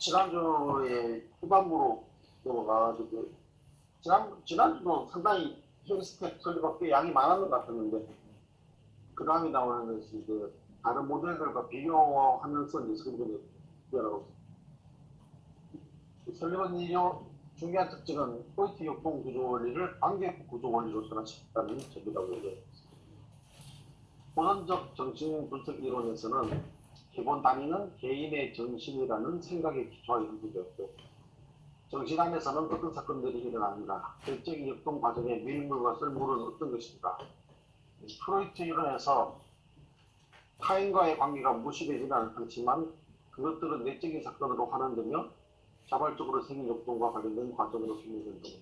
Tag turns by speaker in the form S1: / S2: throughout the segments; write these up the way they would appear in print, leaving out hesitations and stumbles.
S1: 지난주에 후반부로 넘어가가지고 지난주도 상당히 헬스텍 설립업 꽤 양이 많았는 것 같았는데 그 다음에 나오는 것이 그 다른 모델들과 비교하면서 이제 설립을 여러 설립원이 중요한 특징은 포인트 역동 구조 원리를 관계 구조 원리로 전환시켰다는 점이라고 얘기했습니다. 본원적 정신 분석 이론에서는 기본 단위는 개인의 정신이라는 생각에 기초하여 형성되었고 정신 안에서는 어떤 사건들이 일어납니다. 결정의 역동 과정의 밀물과 썰물은 어떤 것인가. 프로이트 이론에서 타인과의 관계가 무시되지는 않지만 그것들은 내적인 사건으로 환원되며 자발적으로 생긴 역동과 관련된 과정으로 설명된 겁니다.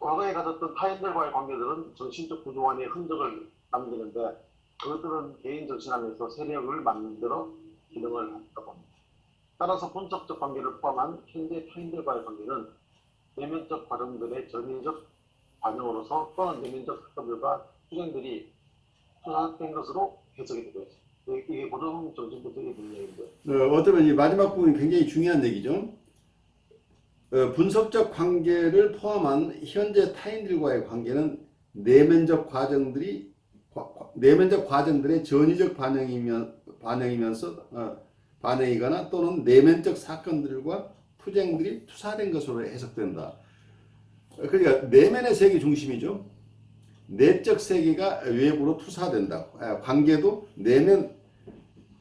S1: 과거에 가졌던 타인들과의 관계들은 정신적 구조 안에 흔적을 남기는데 그것들은 개인 정신 안에서 세력을 만들어 기능을 한다고 합니다. 따라서 분석적 관계를 포함한 현재 타인들과의 관계는 내면적 과정들의 전위적 반영으로서 또는 내면적 사건들과 투쟁들이 투사된 것으로 해석이 되고 있습니다. 이게 고정 정신분석의 능력인데
S2: 어쩌면 이 마지막 부분이 굉장히 중요한 얘기죠. 분석적 관계를 포함한 현재 타인들과의 관계는 내면적 과정들의 전위적 반영이면서 반영이거나 또는 내면적 사건들과 투쟁들이 투사된 것으로 해석된다. 그러니까 내면의 세계 중심이죠. 내적 세계가 외부로 투사된다. 관계도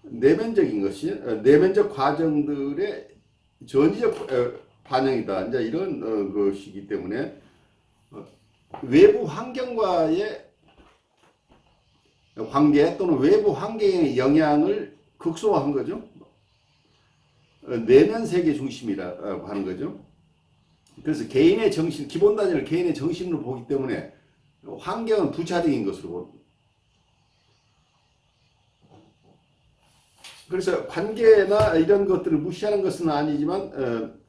S2: 내면적인 것이 내면적 과정들의 전위적 반영이다. 이제 이런 것이기 때문에 외부 환경과의 관계 또는 외부 환경의 영향을 극소화한 거죠. 내면 세계 중심이라고 하는 거죠. 그래서 개인의 정신, 기본 단위를 개인의 정신으로 보기 때문에 환경은 부차적인 것으로 봅니다. 그래서 관계나 이런 것들을 무시하는 것은 아니지만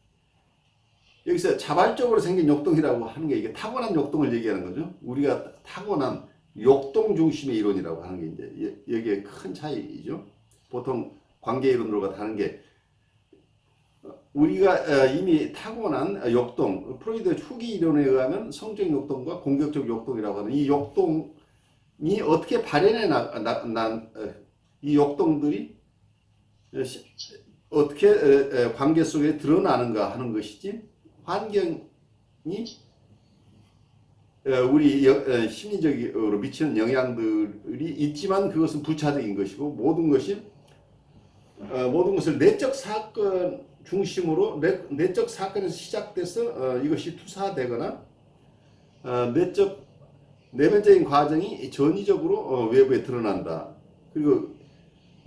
S2: 여기서 자발적으로 생긴 역동이라고 하는 게 이게 타고난 역동을 얘기하는 거죠. 우리가 타고난 역동 중심의 이론이라고 하는 게 이제 여기에 큰 차이죠. 보통 관계 이론으로가 다른 게 우리가 이미 타고난 역동, 프로이드의 초기 이론에 의하면 성적 역동과 공격적 역동이라고 하는 이 역동이 어떻게 발현해 이 역동들이 어떻게 관계 속에 드러나는가 하는 것이지 환경이 우리 심리적으로 미치는 영향들이 있지만 그것은 부차적인 것이고 모든 것을 내적 사건 중심으로 내적 사건에서 시작돼서 이것이 투사되거나 내면적인 과정이 전위적으로 외부에 드러난다. 그리고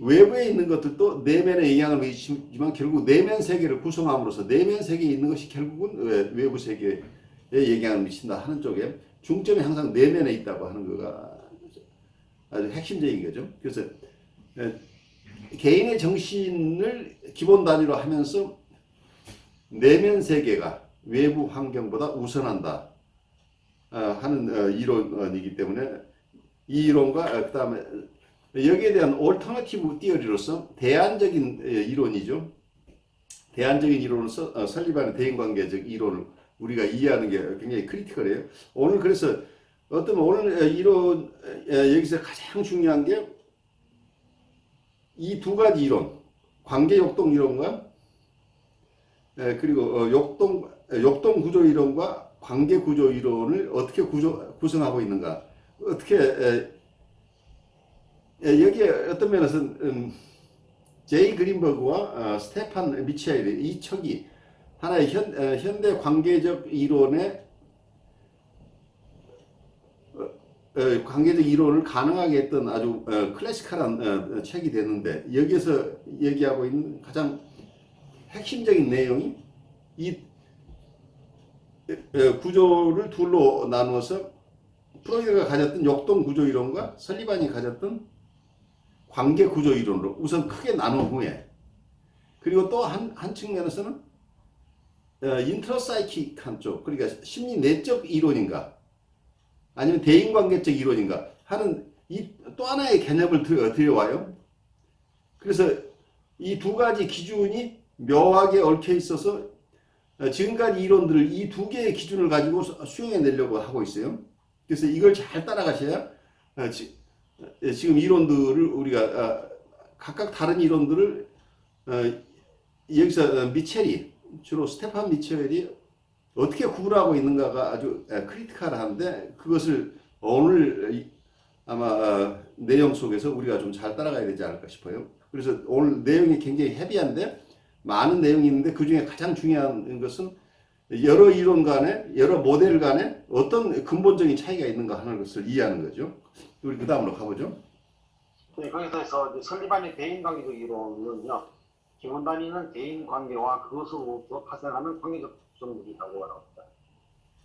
S2: 외부에 있는 것들도 내면에 영향을 미치지만 결국 내면 세계를 구성함으로써 내면 세계에 있는 것이 결국은 외부 세계에 영향을 미친다 하는 쪽에 중점이 항상 내면에 있다고 하는 거가 아주 핵심적인 거죠. 그래서 개인의 정신을 기본 단위로 하면서 내면 세계가 외부 환경보다 우선한다 하는 이론이기 때문에 이 이론과 그 다음에 여기에 대한 올터너티브 티어리로서 대안적인 이론이죠. 대안적인 이론으로서 설리반의 대인관계적 이론을 우리가 이해하는 게 굉장히 크리티컬해요. 오늘 그래서 오늘 이론 여기서 가장 중요한 게 이 두 가지 이론, 관계 역동 이론과 그리고 역동 구조 이론과 관계 구조 이론을 어떻게 구성하고 있는가, 어떻게 여기에 어떤 면에서 제이 그린버그와 스테판 미치아일의 이 척이 하나의 현대 관계적 이론의 관계적 이론을 가능하게 했던 아주 클래시컬한 책이 됐는데 여기에서 얘기하고 있는 가장 핵심적인 내용이 이 구조를 둘로 나누어서 프로이드가 가졌던 역동 구조 이론과 설리반이 가졌던 관계 구조 이론으로 우선 크게 나눈 후에 그리고 또 한 측면에서는 인트로사이킥한 쪽, 그러니까 심리 내적 이론인가 아니면 대인관계적 이론인가 하는 이 또 하나의 개념을 들여와요. 그래서 이 두 가지 기준이 묘하게 얽혀 있어서 지금까지 이론들을 이 두 개의 기준을 가지고 수용해 내려고 하고 있어요. 그래서 이걸 잘 따라가셔야 지금 이론들을 우리가 각각 다른 이론들을 여기서 미첼이 주로 스테판 미첼이 어떻게 구분하고 있는가가 아주 크리티컬한데 그것을 오늘 아마 내용 속에서 우리가 좀 잘 따라가야 되지 않을까 싶어요. 그래서 오늘 내용이 굉장히 헤비한데 많은 내용이 있는데 그 중에 가장 중요한 것은 여러 이론 간에 여러 모델 간에 어떤 근본적인 차이가 있는가 하는 것을 이해하는 거죠. 우리 그 다음으로 가보죠.
S1: 네, 거기서 이제 설리반의 대인관계적 이론은요, 기본 단위는 대인관계와 그것으로부터 파생하는 관계적 구성물이라고 말합니다.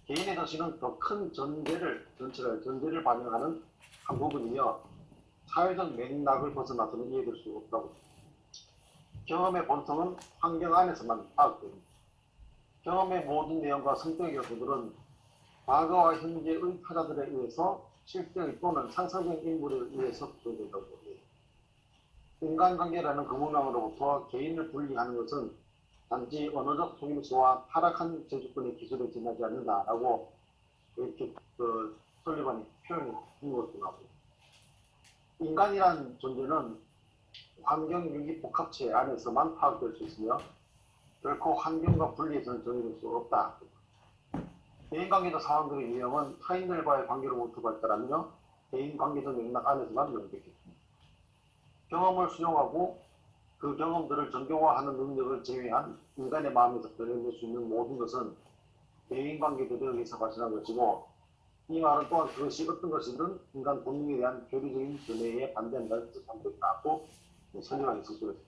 S1: 개인의 정신은 더 큰 전제를 반영하는 한 부분이며 사회적 맥락을 벗어나서는 이해될 수 없다고. 경험의 본성은 환경 안에서만 파악됩니다. 경험의 모든 내용과 성격의 요소들은 과거와 현재의 타자들에 의해서 실제 또는 상상적 인물에 의해서 구성된다고 합니다. 인간관계라는 그 문명으로부터 개인을 분리하는 것은 단지 언어적 속임수와 타락한 제주권의 기술에 지나지 않는다라고 이렇게 설리반이 표현해 준 것도 나오고, 인간이란 존재는 환경 유기 복합체 안에서만 파악될 수 있으며 결코 환경과 분리해서는 정해질 수 없다. 대인관계적 상황들의 유형은 타인들과의 관계로부터 발달하며 대인관계적 맥락 안에서만 연결됩니다. 경험을 수용하고 그 경험들을 정교화하는 능력을 제외한 인간의 마음에서 변해낼 수 있는 모든 것은 대인관계들에 의해서 발생한 것이고, 이 말은 또한 그것이 어떤 것이든 인간 본능에 대한 교리적인 견해에 반대한다는 뜻을 담고 있다고 설명하기 있었습니다.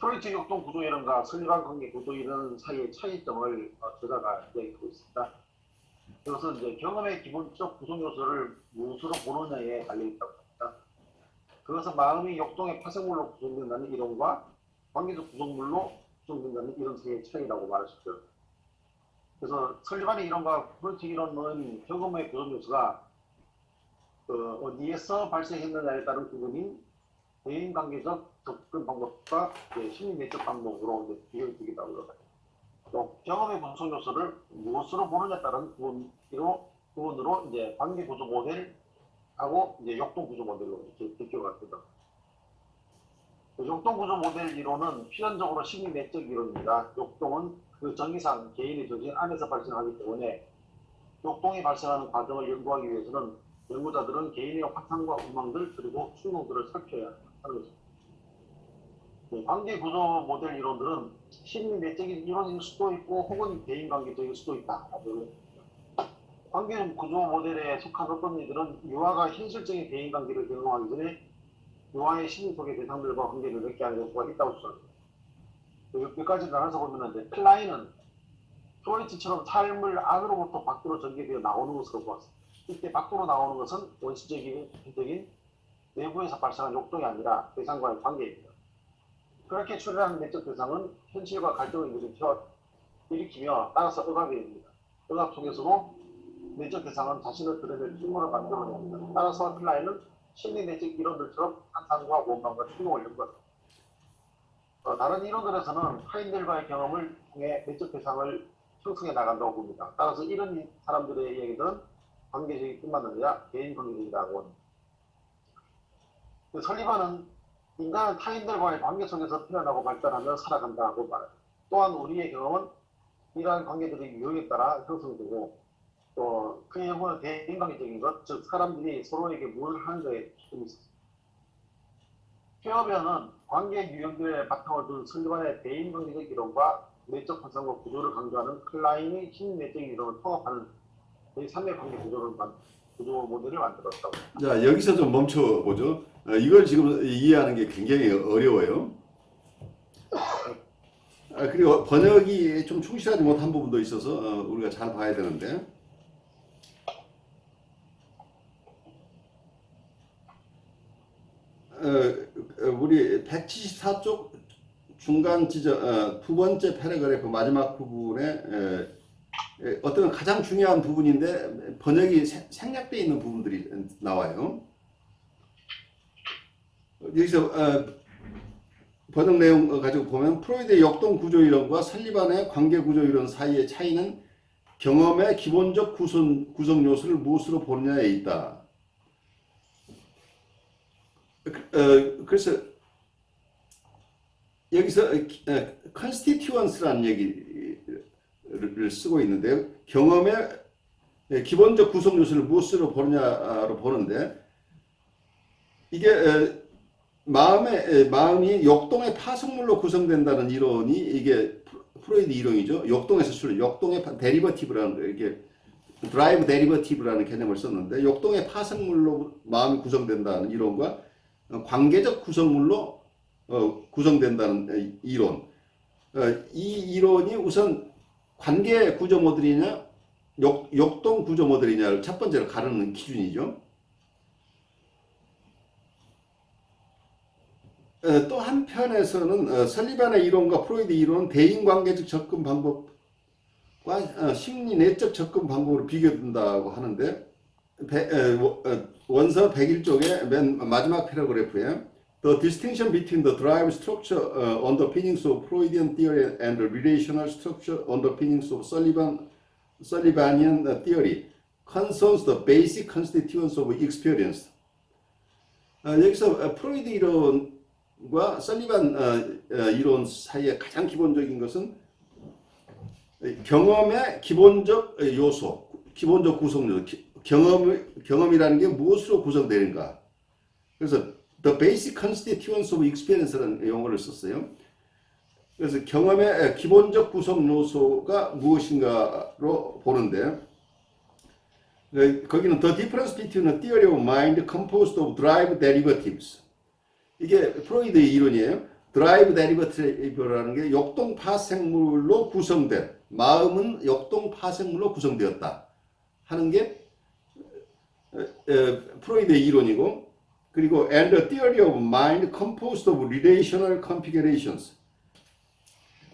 S1: 프로이트 역동 구조 이론과 설리반 관계 구조 이론 사이의 차이점을 저자가 이야기하고 있습니다. 이것은 이제 경험의 기본적 구성 요소를 무엇으로 보느냐에 달려 있다고 합니다. 그것은 마음이 역동의 파생물로 구성된다는 이론과 관계적 구성물로 구성된다는 이론 사이의 차이라고 말하셨죠. 그래서 설리반의 이론과 프로이트 이론은 경험의 구성 요소가 어디에서 발생했느냐에 따른 구분인 대인관계적 접근 방법과 심리 내적 방법으로 비교되기도 하고요. 또 경험의 구성 요소를 무엇으로 보느냐에 따른 구분으로 이제 관계 구조 모델하고 이제 역동 구조 모델로 이렇게 비교가 됩니다. 역동 구조 모델 이론은 필연적으로 심리 내적 이론입니다. 역동은 그 정의상 개인의 정신 안에서 발생하기 때문에 역동이 발생하는 과정을 연구하기 위해서는 연구자들은 개인의 환상과 욕망들 그리고 충동들을 살펴야 하는 것입니다. 관계 구조 모델 이론들은 심리 내적인 이론일 수도 있고 혹은 대인관계적일 수도 있다. 관계 구조 모델에 속한 어떤 이들은 유아가 현실적인 대인관계를 경험하기 전에 유아의 심리 속의 대상들과 관계를 맺게 하는 경우가 있다고 주장합니다. 여기까지 나눠서 보면 클라인은 프로이트처럼 삶을 안으로부터 밖으로 전개되어 나오는 것으로 보았습니다. 이때 밖으로 나오는 것은 원시적인 내부에서 발생한 욕동이 아니라 대상과의 관계입니다. 그렇게 출현하는 내적 대상은 현실과 갈등을 일으키며 따라서 억압이 됩니다. 억압 속에서도 내적 대상은 자신을 드러낼 충분을 만들어냅니다. 따라서 클라인은 심리 내적 이론들처럼 환상과 원망과 충동을 연구합니다. 다른 이론들에서는 타인들과의 경험을 통해 내적 대상을 형성해 나간다고 봅니다. 따라서 이런 사람들의 이야기들은 관계적이 뿐만 아니라 개인 관계적이라고 합니다. 설리반은 인간은 타인들과의 관계 속에서 태어나고 발달하며 살아간다고 말합니다. 또한 우리의 경험은 이러한 관계들의 유형에 따라 형성되고 또 그 연구는 대인관계적인 것, 즉 사람들이 서로에게 뭘 하는가에 초점이 있습니다. 페어베어는 관계 유형들의 바탕을 둔 설리반의 대인관계적 이론과 내적 환상과 구조를 강조하는 클라인의 심리내적 이론을 통합하는 제3의 관계 구조 모델을 만들었다고.
S2: 자, 여기서 좀 멈춰보죠. 이걸 지금 이해하는 게 굉장히 어려워요. 그리고 번역이 좀 충실하지 못한 부분도 있어서 우리가 잘 봐야 되는데. 우리 174쪽 중간 지점 두 번째 패러그래프 마지막 부분에 어떤 가장 중요한 부분인데 번역이 생략되어 있는 부분들이 나와요. 여기서 번역 내용 가지고 보면 프로이드의 역동 구조 이론과 설리반의 관계 구조 이론 사이의 차이는 경험의 기본적 구성 요소를 무엇으로 보느냐에 있다. 그래서 여기서 constituence라는 얘기를 쓰고 있는데요. 경험의 기본적 구성 요소를 무엇으로 보느냐로 보는데 이게 마음이 역동의 파성물로 구성된다는 이론이 이게 프로이드 이론이죠. 역동에서 역동의 데리버티브라는 이게 드라이브 데리버티브라는 개념을 썼는데 역동의 파성물로 마음이 구성된다는 이론과 관계적 구성물로 구성된다는 이론. 이 이론이 우선 관계 구조 모델이냐 역동 구조 모델이냐를 첫 번째로 가르는 기준이죠. 또 한편에서는 설리반의 이론과 프로이드 이론은 대인관계적 접근 방법과 심리 내적 접근 방법으로 비교된다고 하는데 원서 101쪽의 맨 마지막 패러그래프에 The distinction between the derived structure underpinnings of Freudian theory and the relational structure underpinnings of Sullivanian theory concerns the basic constituents of experience. 여기서 프로이드 이론과 설리반 이론 사이의 가장 기본적인 것은 경험의 기본적 요소, 기본적 구성 요소, 경험이라는 게 무엇으로 구성되는가. 그래서 The basic constituents of experience라는 용어를 썼어요. 그래서 경험의 기본적 구성 요소가 무엇인가로 보는데 거기는 the difference between a theory of mind composed of derived derivatives. 이게 프로이드의 이론이에요. 드라이브 데리버티브라는 게 역동 파생물로 구성된 마음은 역동 파생물로 구성되었다 하는 게 프로이드의 이론이고 그리고 and the theory of mind composed of relational configurations.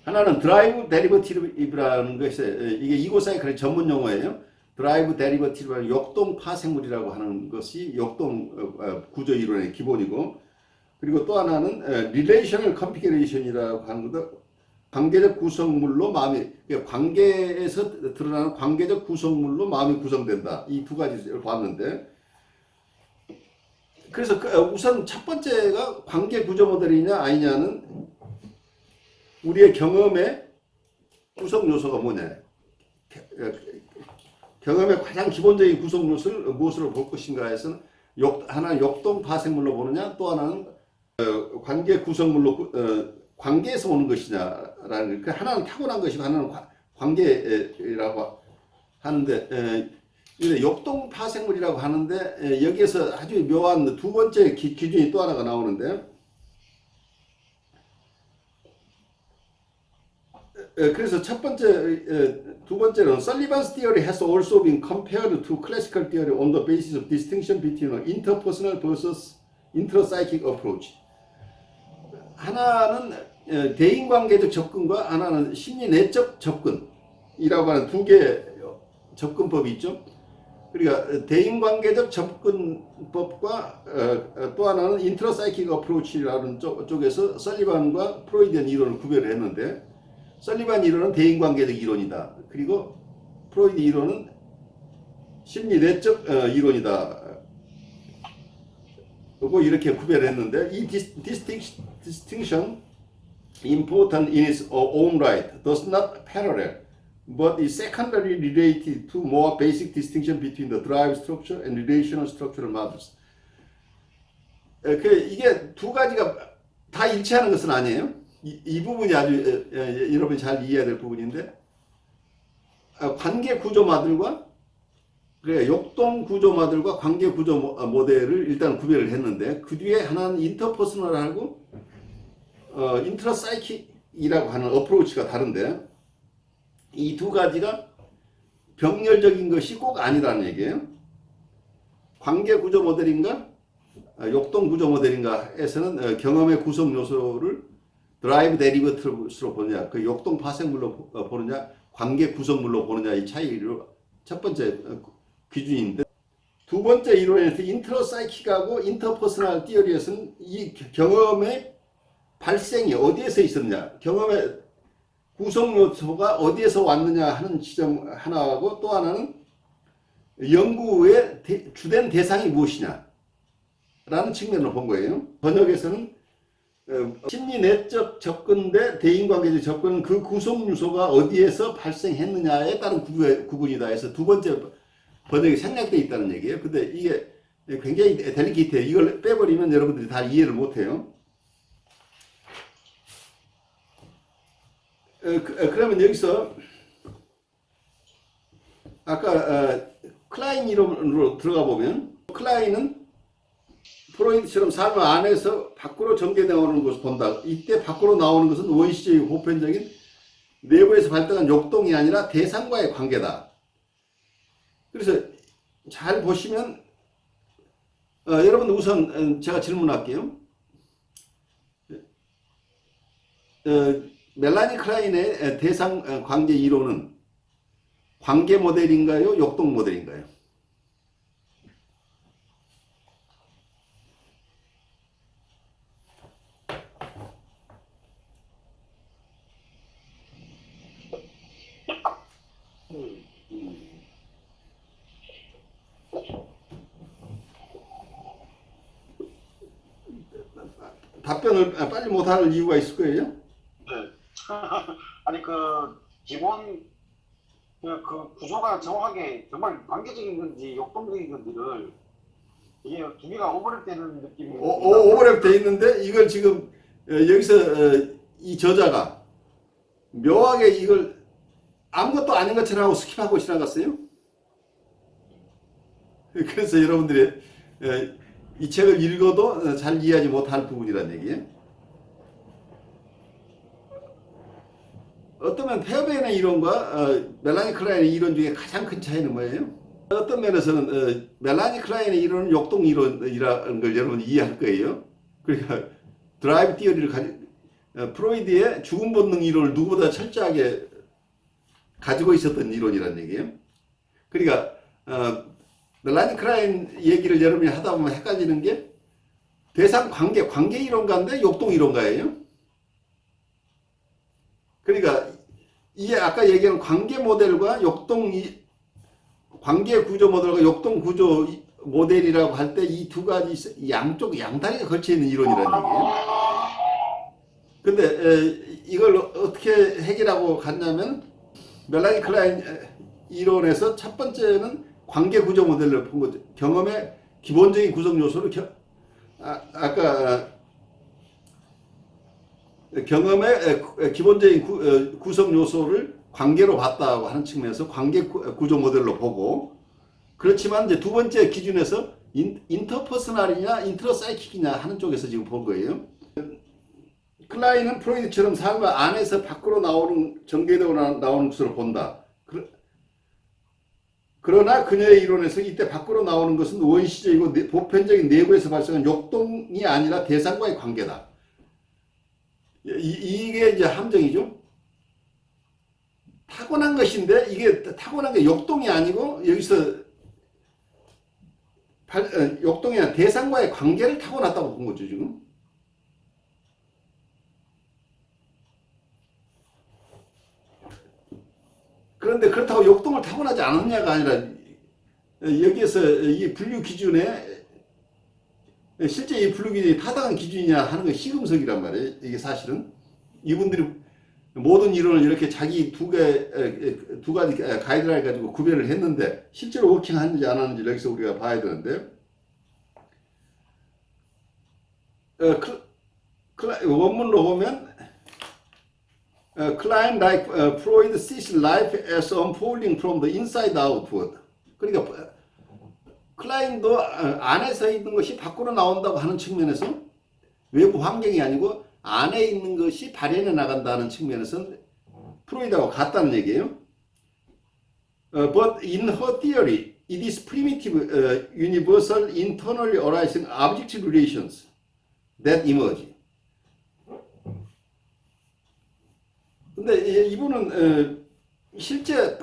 S2: 하나는 드라이브 데리버티브라는 것이 이게 이고사이클의 전문 용어예요. 드라이브 데리버티브라는 역동 파생물이라고 하는 것이 역동 구조 이론의 기본이고 그리고 또 하나는 relational configuration이라고 하는 것도 관계적 구성물로 마음이 관계에서 드러나는 관계적 구성물로 마음이 구성된다. 이 두 가지를 봤는데 그래서 우선 첫 번째가 관계 구조 모델이냐 아니냐는 우리의 경험의 구성 요소가 뭐냐. 경험의 가장 기본적인 구성 요소를 무엇으로 볼 것인가 해서는 하나는 역동 파생물로 보느냐 또 하나는 관계 구성물로 관계에서 오는 것이냐라는 그 하나는 타고난 것이고 하나는 관계라고 하는데 역동 파생물이라고 하는데 여기에서 아주 묘한 두 번째 기준이 또 하나가 나오는데 그래서 두 번째는 Sullivan's theory has also been compared to classical theory on the basis of distinction between an interpersonal versus intrapsychic approach. 하나는 대인관계적 접근과 하나는 심리 내적 접근이라고 하는 두 개의 접근법이 있죠. 그러니까 대인관계적 접근법과 또 하나는 인트라사이킥 어프로치라는 쪽에서 설리반과 프로이디안 이론을 구별을 했는데 설리반 이론은 대인관계적 이론이다. 그리고 프로이드 이론은 심리 내적 이론이다. 그리고 이렇게 구별을 했는데 이 distinction important in its own right does not parallel but is secondarily related to more basic distinction between the derived structure and relational structural models. 이게 두 가지가 다 일치하는 것은 아니에요. 이 부분이 아주 여러분이 잘 이해해야 될 부분인데 관계 구조 모델과 역동 구조 모델과 관계 구조 모델을 일단 구별을 했는데 그 뒤에 하나는 인터퍼스널하고 인트라사이킥이라고 하는 어프로치가 다른데 이 두 가지가 병렬적인 것이 꼭 아니라는 얘기예요. 관계 구조 모델인가 역동 구조 모델인가 에서는 경험의 구성 요소를 드라이브 데리버티브로 보느냐 그 역동 파생물로 보느냐 관계 구성물로 보느냐 이 차이로 첫 번째 기준인데 두 번째 이론에서 인트로사이킥하고 인터퍼스널 티어리에서는 이 경험의 발생이 어디에서 있었냐, 경험의 구성 요소가 어디에서 왔느냐 하는 지점 하나하고, 또 하나는 연구의 주된 대상이 무엇이냐 라는 측면으로 본 거예요. 번역에서는 심리 내적 접근 대 대인관계적 접근은 그 구성 요소가 어디에서 발생했느냐에 따른 구분이다 해서 두 번째 번역이 생략되어 있다는 얘기예요. 근데 이게 굉장히 델리케이트해요. 이걸 빼버리면 여러분들이 다 이해를 못해요. 그러면 여기서 아까 클라인 이론으로 들어가 보면, 클라인은 프로이드처럼 삶 안에서 밖으로 전개되어오는 것을 본다. 이때 밖으로 나오는 것은 원시적이고 보편적인 내부에서 발달한 욕동이 아니라 대상과의 관계다. 그래서 잘 보시면 여러분 우선 제가 질문할게요. 멜라니 클라인의 대상 관계 이론은 관계 모델인가요? 욕동 모델인가요? 답변을 빨리 못할 이유가 있을 거예요.
S1: 네. 아니 기본 그 구조가 정확하게 정말 관계적인 건지 역동적인 건지를 이게 두 개가 오버랩되는 느낌이
S2: 오버랩 돼 있는데 이걸 지금 여기서 이 저자가 묘하게 이걸 아무것도 아닌 것처럼 하고 스킵하고 지나갔어요. 그래서 여러분들이 이 책을 읽어도 잘 이해하지 못할 부분이란 얘기예요. 어쩌면 페어베인의 이론과 멜라니 클라인의 이론 중에 가장 큰 차이는 뭐예요? 어떤 면에서는 멜라니 클라인의 이론은 역동 이론이라는 걸 여러분 이해할 거예요. 그러니까 드라이브 티어리를 프로이드의 죽음 본능 이론을 누구보다 철저하게 가지고 있었던 이론이란 얘기예요. 그러니까 멜라니 클라인 얘기를 여러분이 하다 보면 헷갈리는 게 대상 관계 이론가인데 역동 이론가예요. 그러니까 이게 아까 얘기한 관계 모델과 관계 구조 모델과 역동 구조 모델이라고 할 때 이 두 가지 양다리가 걸쳐 있는 이론이라는 얘기예요. 근데 이걸 어떻게 해결하고 갔냐면, 멜라니 클라인 이론에서 첫 번째는 관계 구조 모델을 본 거죠. 경험의 기본적인 구성 요소를 아까 경험의 기본적인 구성 요소를 관계로 봤다고 하는 측면에서 관계 구조 모델로 보고, 그렇지만 이제 두 번째 기준에서 인터퍼스널이냐 인트로사이킥이냐 하는 쪽에서 지금 본 거예요. 클라인은 프로이드처럼 삶 안에서 밖으로 전개되고 나오는 것으로 본다. 그러나 그녀의 이론에서 이때 밖으로 나오는 것은 원시적이고 보편적인 내부에서 발생한 욕동이 아니라 대상과의 관계다. 이게 이제 함정이죠. 타고난 것인데 이게 타고난 게 욕동이 아니고 여기서 욕동이 아니라 대상과의 관계를 타고났다고 본 거죠, 지금. 그런데 그렇다고 욕동을 타고나지 않았냐가 아니라, 여기에서 이 분류 기준에 실제 이 분류 기준이 타당한 기준이냐 하는 건 시금석이란 말이에요. 이게 사실은 이분들이 모든 이론을 이렇게 자기 두 가지 가이드라인 가지고 구별을 했는데 실제로 워킹하는지 안 하는지 여기서 우리가 봐야 되는데, 원문으로 보면 Klein, like Freud, sees life as unfolding from the inside outward. 그러니까 클라인도 안에서 있는 것이 밖으로 나온다고 하는 측면에서 외부 환경이 아니고 안에 있는 것이 발현해 나간다는 측면에서는 프로이드하고 같다는 얘기예요. But in her theory, it is primitive, universal, internally arising objective relations that emerge. 근데 이분은 실제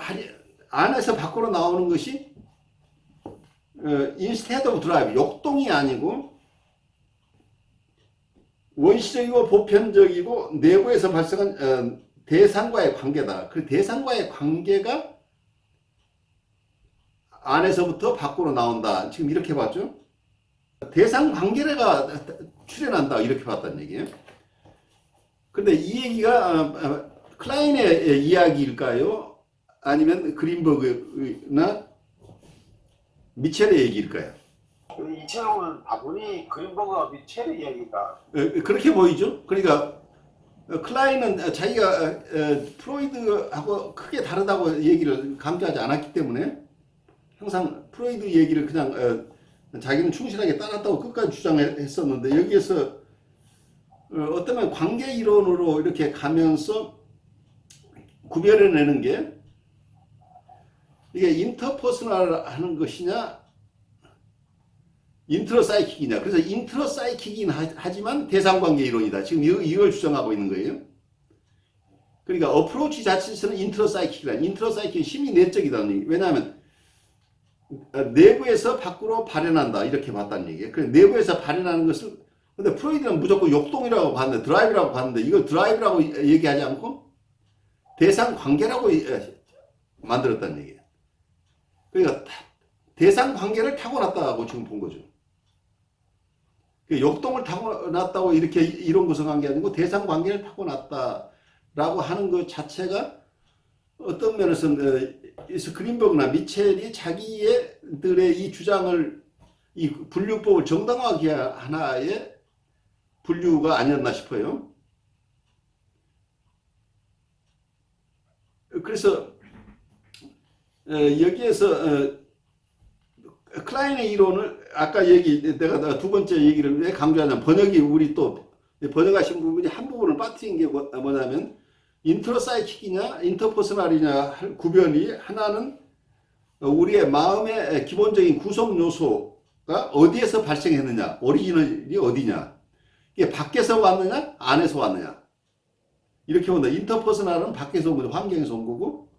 S2: 안에서 밖으로 나오는 것이 instead of drive, 역동이 아니고 원시적이고 보편적이고 내부에서 발생한 대상과의 관계다. 그 대상과의 관계가 안에서부터 밖으로 나온다. 지금 이렇게 봤죠? 대상 관계가 출현한다. 이렇게 봤다는 얘기예요. 근데 이 얘기가 클라인의 이야기일까요? 아니면 그린버그나 미첼의 얘기일까요?
S1: 이 책은 다분히 그린버그와 미첼의 이야기가
S2: 그렇게 보이죠? 그러니까 클라인은 자기가 프로이드하고 크게 다르다고 얘기를 강조하지 않았기 때문에 항상 프로이드 얘기를 그냥 자기는 충실하게 따랐다고 끝까지 주장했었는데 여기에서 어쩌면 관계 이론으로 이렇게 가면서 구별해내는 게 이게 인터퍼스널 하는 것이냐 인트로사이킥이냐. 그래서 인트로사이킥이긴 하지만 대상관계 이론이다. 지금 이걸 주장하고 있는 거예요. 그러니까 어프로치 자체에서는 인트로사이킥이다. 인트로사이킥은 심리 내적이다는 얘기. 왜냐하면 내부에서 밖으로 발현한다. 이렇게 봤다는 얘기예요. 그래서 내부에서 발현하는 것을 근데 프로이드는 무조건 역동이라고 봤는데 드라이브라고 봤는데 이걸 드라이브라고 얘기하지 않고 대상관계라고 만들었다는 얘기예요. 그러니까 대상관계를 타고났다고 지금 본 거죠. 역동을 타고났다고 이렇게 이론 구성한 게 아니고 대상관계를 타고났다라고 하는 것 자체가 어떤 면에서는 그린버그나 미첼이 자기들의 이 주장을 이 분류법을 정당화하기 하나의 분류가 아니었나 싶어요. 그래서 여기에서 클라인의 이론을 아까 내가 두 번째 얘기를 왜 강조하냐면 번역이 우리 또 번역하신 부분이 한 부분을 빠뜨린 게 뭐냐면 인트로사이킥이냐 인터퍼스널이냐 할 구별이 하나는 우리의 마음의 기본적인 구성 요소가 어디에서 발생했느냐 오리지널이 어디냐 이게 밖에서 왔느냐 안에서 왔느냐 이렇게 본다. 인터퍼스널은 밖에서 온 거죠. 환경에서 온 거고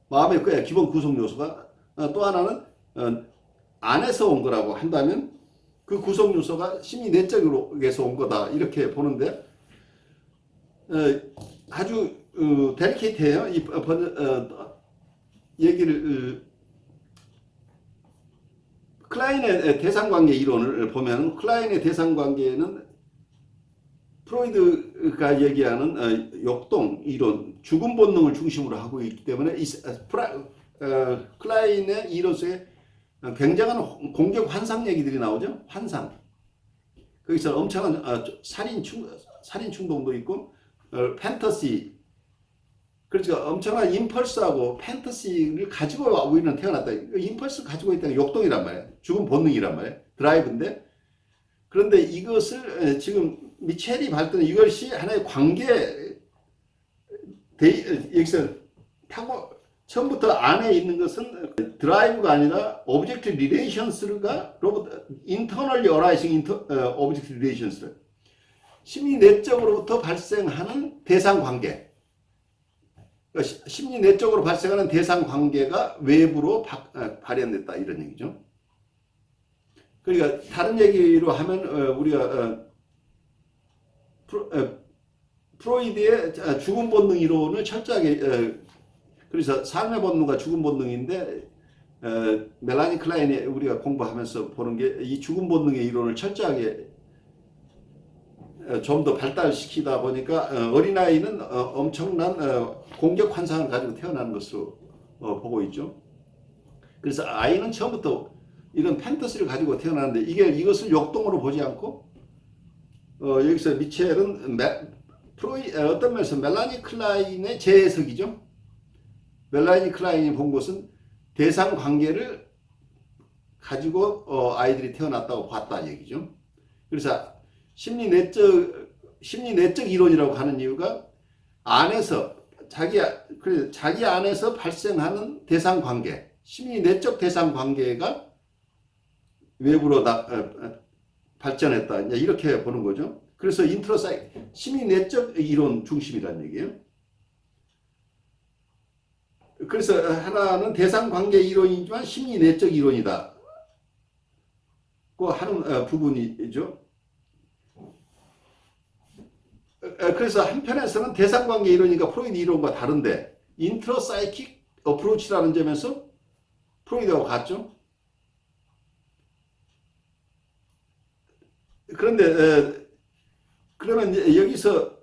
S2: 마음의 기본 구성 요소가 또 하나는 안에서 온 거라고 한다면 그 구성 요소가 심리 내적으로에서 온 거다 이렇게 보는데 아주 델리케이트해요. 이 얘기를 클라인의 대상관계 이론을 보면 클라인의 대상관계는 프로이드가 얘기하는 역동 이론, 죽음 본능을 중심으로 하고 있기 때문에 클라인의 이론 속에 굉장한 공격 환상 얘기들이 나오죠. 환상. 거기서 엄청난 살인 충동도 있고 판타시. 그렇죠. 엄청난 임펄스하고 판타시를 가지고 우리는 태어났다. 임펄스를 가지고 있다는 게 역동이란 말이에요. 죽음 본능이란 말이에요. 드라이브인데. 그런데 이것을 지금 미첼이 발견한 이것이 하나의 여기서 처음부터 안에 있는 것은 드라이브가 아니라 오브젝트 리레이션스가 인터널리 어라이징 오브젝트 리레이션스 심리 내적으로부터 발생하는 대상 관계. 심리 내적으로 발생하는 대상 관계가 외부로 발현됐다 이런 얘기죠. 그러니까 다른 얘기로 하면 우리가 프로이드의 죽음 본능 이론을 철저하게 그래서 삶의 본능과 죽음 본능인데 멜라니 클라인이 우리가 공부하면서 보는 게 이 죽음 본능의 이론을 철저하게 좀 더 발달시키다 보니까 어린아이는 엄청난 공격 환상을 가지고 태어나는 것으로 보고 있죠. 그래서 아이는 처음부터 이런 판타지를 가지고 태어나는데 이것을 역동으로 보지 않고 여기서 미첼은 어떤 면에서 멜라니 클라인의 재해석이죠. 멜라니 클라인이 본 것은 대상 관계를 가지고 아이들이 태어났다고 봤다 얘기죠. 그래서 심리 내적 이론이라고 하는 이유가 안에서 자기 안에서 발생하는 대상 관계, 심리 내적 대상 관계가 외부로 발전했다. 이렇게 보는 거죠. 그래서 심리 내적 이론 중심이라는 얘기예요. 그래서 하나는 대상 관계 이론이지만 심리 내적 이론이다. 하는 부분이죠. 그래서 한편에서는 대상관계 이론이니까 프로이드 이론과 다른데 인트로사이킥 어프로치라는 점에서 프로이드하고 같죠. 그런데 그러면 여기서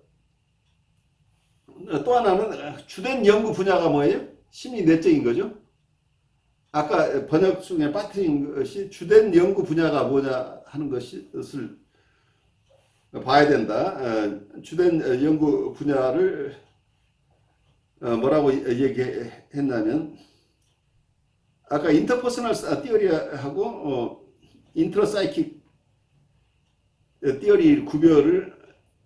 S2: 또 하나는 주된 연구 분야가 뭐예요? 심리 내적인 거죠. 아까 번역 중에 빠뜨린 것이 주된 연구 분야가 뭐냐 하는 것을 봐야 된다. 주된 연구 분야를 뭐라고 얘기했냐면 아까 인터퍼스널 티어리하고 인트로사이킥 티어리 구별을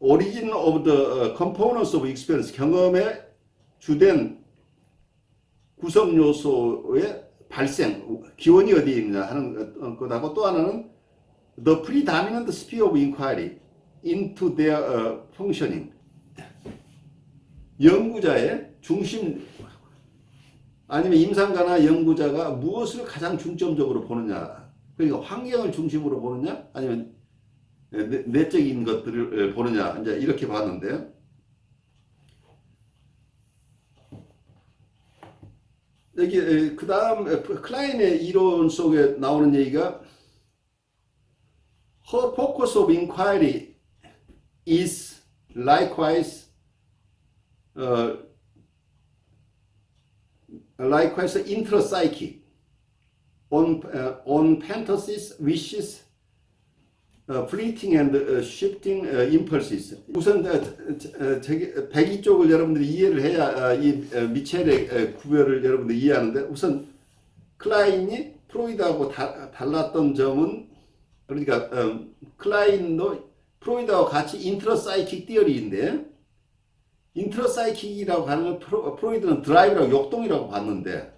S2: 오리진 오브 더 컴포넌스 오브 익스피리언스 경험의 주된 구성 요소의 발생 기원이 어디에 있느냐 하는 것하고 또 하나는 the predominant sphere of inquiry into their functioning 연구자의 중심 아니면 임상가나 연구자가 무엇을 가장 중점적으로 보느냐 그러니까 환경을 중심으로 보느냐 아니면 내적인 것들을 보느냐 이제 이렇게 봤는데요. 여기 그 다음 클라인의 이론 속에 나오는 얘기가 Her focus of inquiry is likewise intrapsychic on fantasies, wishes, fleeting and shifting impulses. 우선 배기 쪽을 여러분들이 이해를 해야 이 미첼의 구별을 여러분들이 이해하는데 우선 클라인이 프로이드하고 달랐던 점은 그러니까 클라인도 프로이드하고 같이 인트로사이킥 티어리인데 인트로사이킥이라고 하는 프로이드는 드라이브라고 역동이라고 봤는데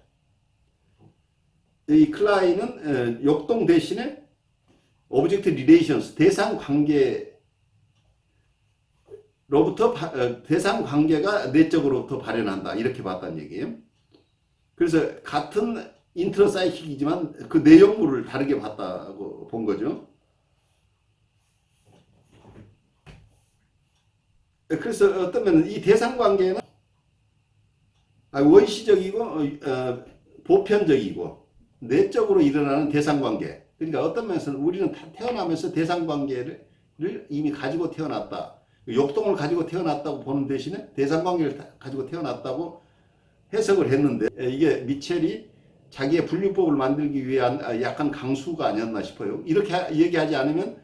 S2: 이 클라인은 역동 대신에 오브젝트 리레이션스 대상 관계로부터 대상 관계가 내적으로부터 발현한다 이렇게 봤다는 얘기예요. 그래서 같은 인트로사이킥이지만 그 내용물을 다르게 봤다고 본 거죠. 그래서 어떤 면은 이 대상 관계는 원시적이고 보편적이고 내적으로 일어나는 대상 관계. 그러니까 어떤 면에서는 우리는 태어나면서 대상 관계를 이미 가지고 태어났다. 역동을 가지고 태어났다고 보는 대신에 대상 관계를 가지고 태어났다고 해석을 했는데 이게 미첼이 자기의 분류법을 만들기 위한 약간 강수가 아니었나 싶어요. 이렇게 얘기하지 않으면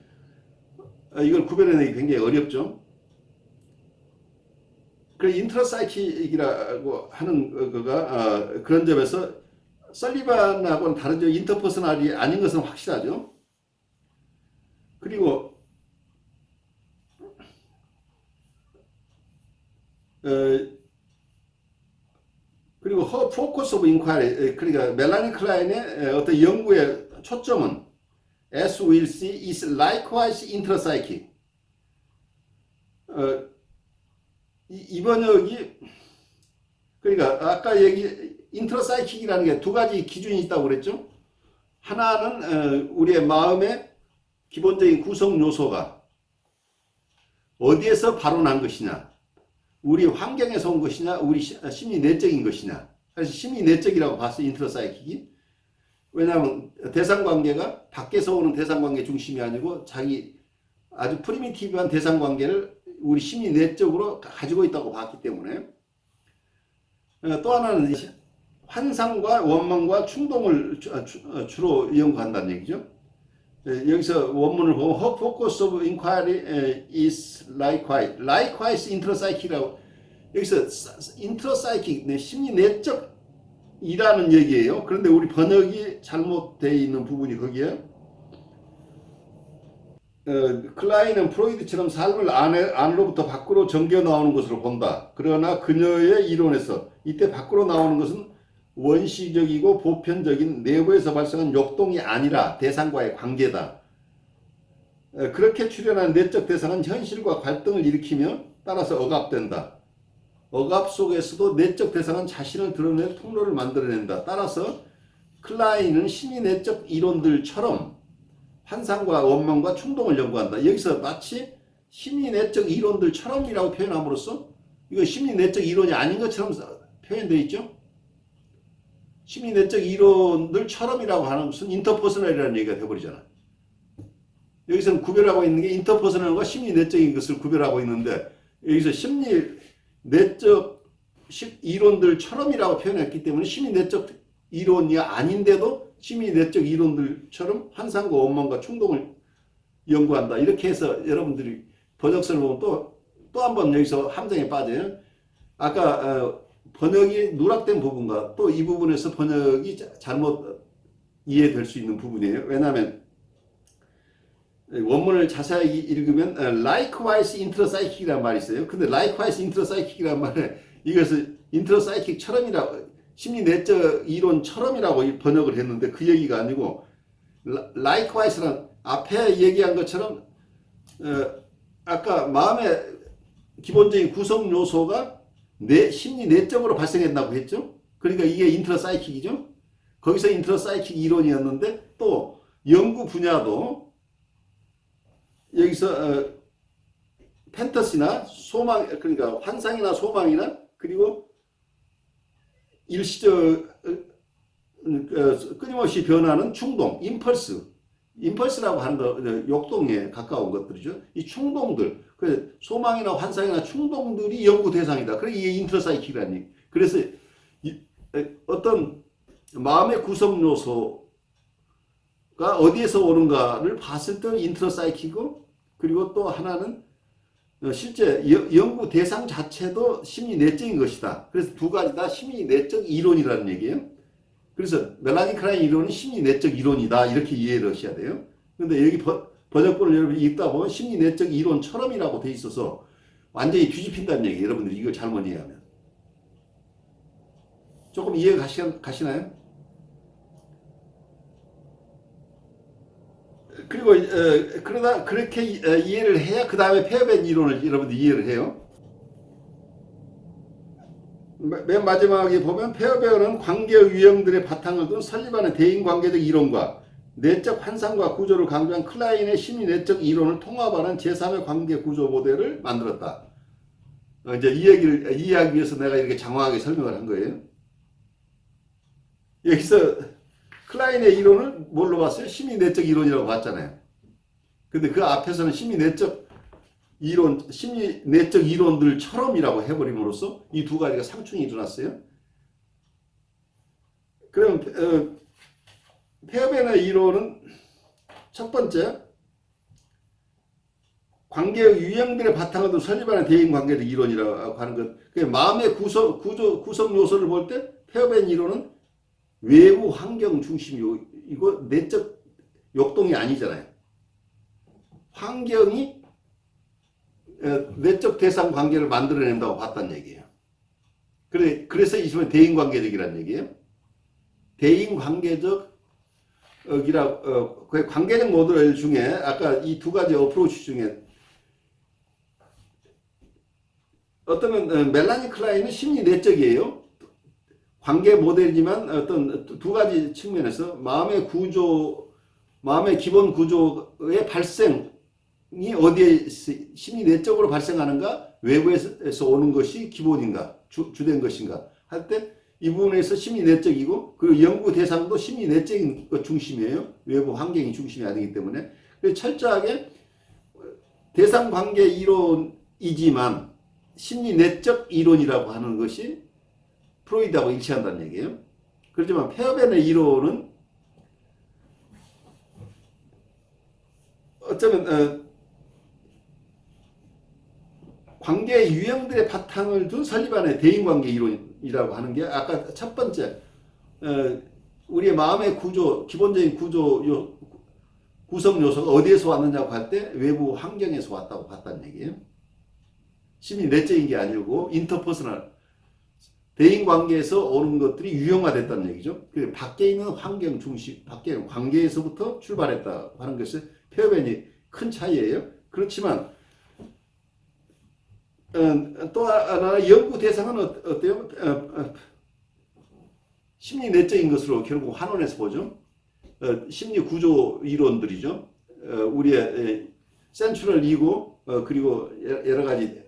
S2: 이걸 구별해내기 굉장히 어렵죠. 그 인트로사이킥이라고 하는 거가 그런 점에서 설리반하고는 다르죠. 인터퍼스널이 아닌 것은 확실하죠. 그리고 그리고 포커스 오브 인콰이리 그러니까 멜라니 클라인의 어떤 연구의 초점은 as we'll see is likewise intrapsychic. 이 번역이 그러니까 아까 인트로사이킥이라는 게 두 가지 기준이 있다고 그랬죠. 하나는 우리의 마음의 기본적인 구성 요소가 어디에서 발원한 것이냐, 우리 환경에서 온 것이냐, 우리 심리 내적인 것이냐. 그래서 심리 내적이라고 봤어요. 인트로사이킥이. 왜냐하면 대상관계가 밖에서 오는 대상관계 중심이 아니고 자기 아주 프리미티브한 대상관계를 우리 심리 내적으로 가지고 있다고 봤기 때문에 또 하나는 환상과 원망과 충동을 주로 연구한다는 얘기죠. 여기서 원문을 보면 Her focus of inquiry is likewise intrapsychic이라고 여기서 intrapsychic 심리 내적이라는 얘기예요. 그런데 우리 번역이 잘못되어 있는 부분이 거기에 클라인은 프로이드처럼 삶을 안으로부터 밖으로 전겨 나오는 것으로 본다. 그러나 그녀의 이론에서 이때 밖으로 나오는 것은 원시적이고 보편적인 내부에서 발생한 역동이 아니라 대상과의 관계다. 그렇게 출현한 내적 대상은 현실과 갈등을 일으키며 따라서 억압된다. 억압 속에서도 내적 대상은 자신을 드러낼 통로를 만들어낸다. 따라서 클라인은 심리 내적 이론들처럼 환상과 원망과 충동을 연구한다. 여기서 마치 심리내적 이론들처럼이라고 표현함으로써 이거 심리내적 이론이 아닌 것처럼 표현되어 있죠. 심리내적 이론들처럼이라고 하는 것은 인터퍼스널이라는 얘기가 되어버리잖아. 여기서는 구별하고 있는 게 인터퍼스널과 심리내적인 것을 구별하고 있는데 여기서 심리내적 이론들처럼이라고 표현했기 때문에 심리내적 이론이 아닌데도 심리내적 이론들처럼 환상과 원망과 충동을 연구한다. 이렇게 해서 여러분들이 번역서를 보면 또 한 번 여기서 함정에 빠져요. 아까 번역이 누락된 부분과 또 이 부분에서 번역이 잘못 이해될 수 있는 부분이에요. 왜냐하면 원문을 자세히 읽으면 likewise intrapsychic이라는 말이 있어요. 근데 likewise intrapsychic이라는 말에 이것을 intrapsychic처럼이라고 심리내적 이론처럼이라고 번역을 했는데 그 얘기가 아니고 likewise란 앞에 얘기한 것처럼 아까 마음의 기본적인 구성 요소가 심리내적으로 발생했다고 했죠. 그러니까 이게 인트라사이킥이죠. 거기서 인트라사이킥 이론이었는데 또 연구 분야도 여기서 팬터시나 소망, 그러니까 환상이나 소망이나 그리고 일시적 끊임없이 변하는 충동, 임펄스라고 하는 거 욕동에 가까운 것들이죠. 이 충동들, 소망이나 환상이나 충동들이 연구 대상이다. 그래 이게 인트라사이킥이라는 얘기. 그래서 어떤 마음의 구성 요소가 어디에서 오는가를 봤을 때 인트라사이킥이고, 그리고 또 하나는 실제 연구 대상 자체도 심리내적인 것이다. 그래서 두 가지 다 심리내적 이론이라는 얘기예요. 그래서 멜라니 클라인 이론은 심리내적 이론이다. 이렇게 이해를 하셔야 돼요. 근데 여기 번역본을 여러분이 읽다 보면 심리내적 이론처럼이라고 돼 있어서 완전히 뒤집힌다는 얘기예요. 여러분들이 이걸 잘못 이해하면. 조금 이해가 가시나요? 그리고 그러다 그렇게 이해를 해야 그 다음에 페어벤 이론을 여러분들 이해를 해요. 맨 마지막에 보면 페어벤은 관계의 유형들의 바탕을 둔 설리반의 대인관계적 이론과 내적 환상과 구조를 강조한 클라인의 심리내적 이론을 통합하는 제3의 관계 구조 모델을 만들었다. 이제 이 얘기를 이해하기 위해서 내가 이렇게 장황하게 설명을 한 거예요. 여기서 클라인의 이론을 뭘로 봤어요? 심리내적 이론이라고 봤잖아요. 근데 그 앞에서는 심리내적 이론들처럼이라고 해버림으로써 이 두 가지가 상충이 일어났어요. 그럼 페어벤의 이론은 첫 번째, 관계의 유형들의 바탕을 둔 설리반의 대인관계적 이론이라고 하는 것. 그 마음의 구성 요소를 볼 때 페어벤 이론은 외부 환경 중심이고, 이거 내적 욕동이 아니잖아요. 환경이 내적 대상 관계를 만들어낸다고 봤다는 얘기예요. 그래서 이 점은 대인관계적이라는 얘기예요. 대인관계적 그 관계적 모델 중에 아까 이 두 가지 어프로치 중에 어떤 멜라니 클라인은 심리내적이에요. 관계 모델이지만 어떤 두 가지 측면에서 마음의 기본 구조의 발생이 어디에 심리내적으로 발생하는가, 외부에서 오는 것이 기본인가, 주된 것인가 할 때 이 부분에서 심리내적이고, 그리고 연구 대상도 심리내적인 것 중심이에요. 외부 환경이 중심이 아니기 때문에. 그래서 철저하게 대상 관계 이론이지만 심리내적 이론이라고 하는 것이 프로이드하고 일치한다는 얘기예요. 그렇지만 페어벤의 이론은 어쩌면 관계의 유형들의 바탕을 둔 설리반의 대인관계 이론이라고 하는 게 아까 첫 번째 우리의 마음의 구조, 기본적인 구성 요소가 어디에서 왔느냐고 할 때 외부 환경에서 왔다고 봤다는 얘기예요. 심리내적인 게 아니고 인터퍼스널, 대인관계에서 오는 것들이 유형화됐다는 얘기죠. 밖에 있는 환경 중심, 밖에 있는 관계에서부터 출발했다고 하는 것이 페어벤이 큰 차이예요. 그렇지만 또 하나 연구 대상은 어때요? 심리내적인 것으로 결국 환원해서 보죠. 심리 구조 이론들이죠. 우리의 센트럴 이고 그리고 여러 가지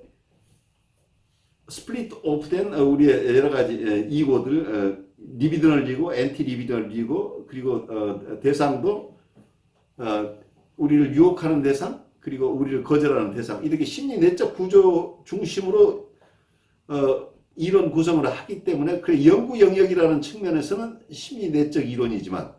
S2: 스플릿 오프된 우리의 여러 가지 이고들 리비드널 이고, 엔티 리비드널 이고, 그리고 대상도 우리를 유혹하는 대상, 그리고 우리를 거절하는 대상, 이렇게 심리 내적 구조 중심으로 이론 구성을 하기 때문에 그 연구 영역이라는 측면에서는 심리 내적 이론이지만